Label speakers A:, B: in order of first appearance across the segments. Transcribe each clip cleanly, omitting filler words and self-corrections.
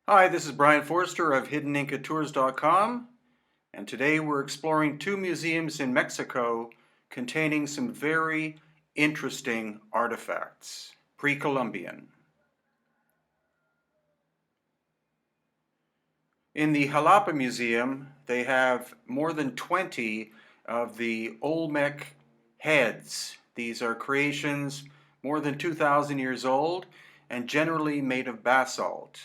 A: Hi, this is Brian Forster of HiddenIncaTours.com, and today we're exploring two museums in Mexico containing some very interesting artifacts, pre-Columbian. In the Jalapa Museum, they have more than 20 of the Olmec heads. These are creations more than 2,000 years old and generally made of basalt.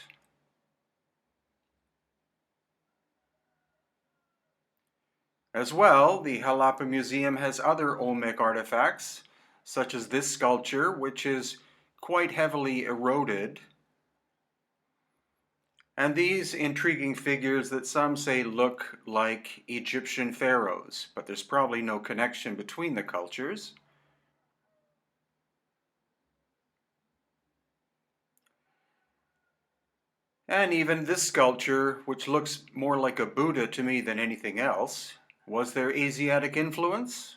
A: As well, the Jalapa Museum has other Olmec artifacts, such as this sculpture, which is quite heavily eroded, and these intriguing figures that some say look like Egyptian pharaohs, but there's probably no connection between the cultures. And even this sculpture, which looks more like a Buddha to me than anything else, was there Asiatic influence?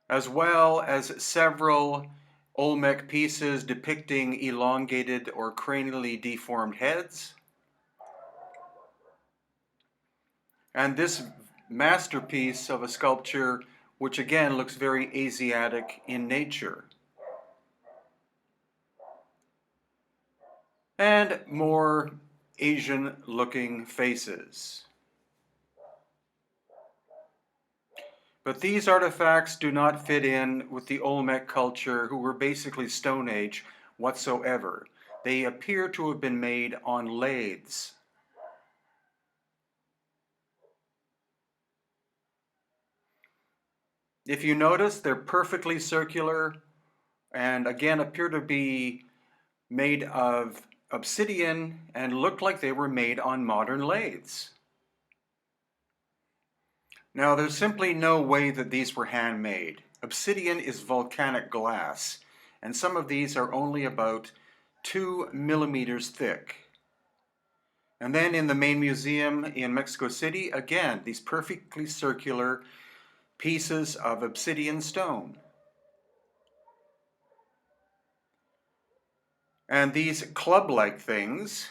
A: As well as several Olmec pieces depicting elongated or cranially deformed heads. And this masterpiece of a sculpture, which again looks very Asiatic in nature. And more Asian-looking faces. But these artifacts do not fit in with the Olmec culture, who were basically Stone Age whatsoever. They appear to have been made on lathes. If you notice, they're perfectly circular and again appear to be made of obsidian and look like they were made on modern lathes. Now, there's simply no way that these were handmade. Obsidian is volcanic glass, and some of these are only about 2 millimeters thick. And then in the main museum in Mexico City, again, these perfectly circular pieces of obsidian stone. And these club-like things,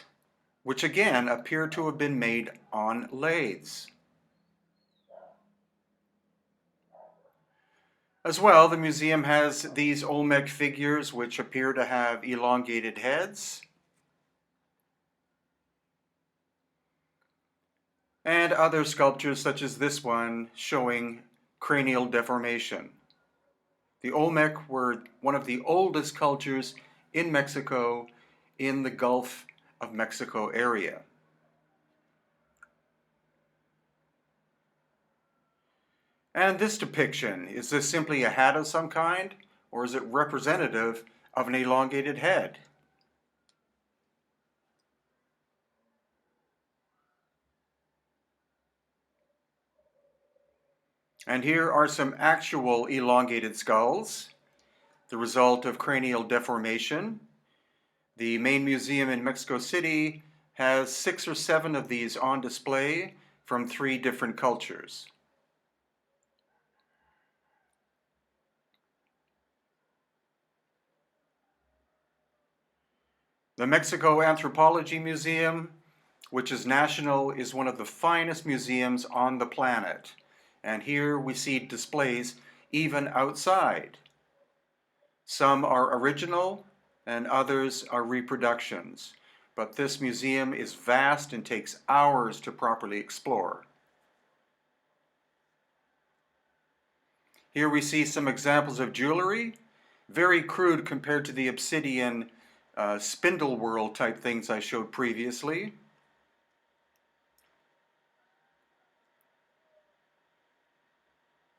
A: which again appear to have been made on lathes. As well, the museum has these Olmec figures which appear to have elongated heads, and other sculptures such as this one showing cranial deformation. The Olmec were one of the oldest cultures in Mexico in the Gulf of Mexico area. And this depiction, is this simply a hat of some kind, or is it representative of an elongated head? And here are some actual elongated skulls, the result of cranial deformation. The main museum in Mexico City has 6 or 7 of these on display from 3 different cultures. The Mexico Anthropology Museum, which is national, is one of the finest museums on the planet. And here we see displays even outside. Some are original and others are reproductions. But this museum is vast and takes hours to properly explore. Here we see some examples of jewelry, very crude compared to the obsidian spindle whorl type things I showed previously.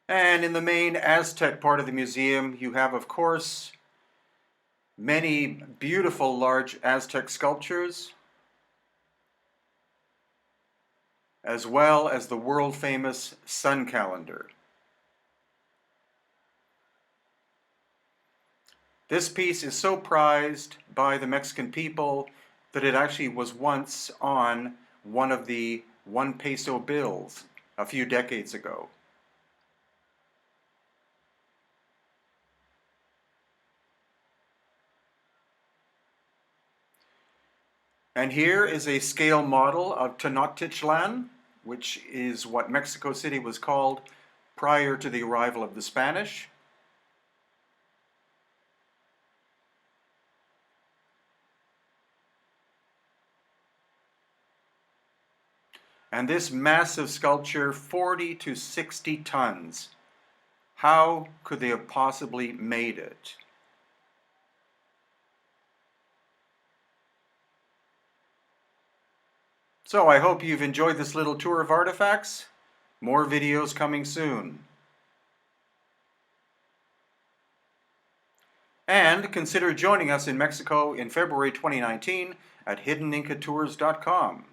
A: And in the main Aztec part of the museum, you have, of course, many beautiful large Aztec sculptures, as well as the world-famous sun calendar. This piece is so prized by the Mexican people that it actually was once on one of the 1 peso bills a few decades ago. And here is a scale model of Tenochtitlan, which is what Mexico City was called prior to the arrival of the Spanish. And this massive sculpture, 40 to 60 tons. How could they have possibly made it? So I hope you've enjoyed this little tour of artifacts. More videos coming soon. And consider joining us in Mexico in February 2019 at hiddenincatours.com.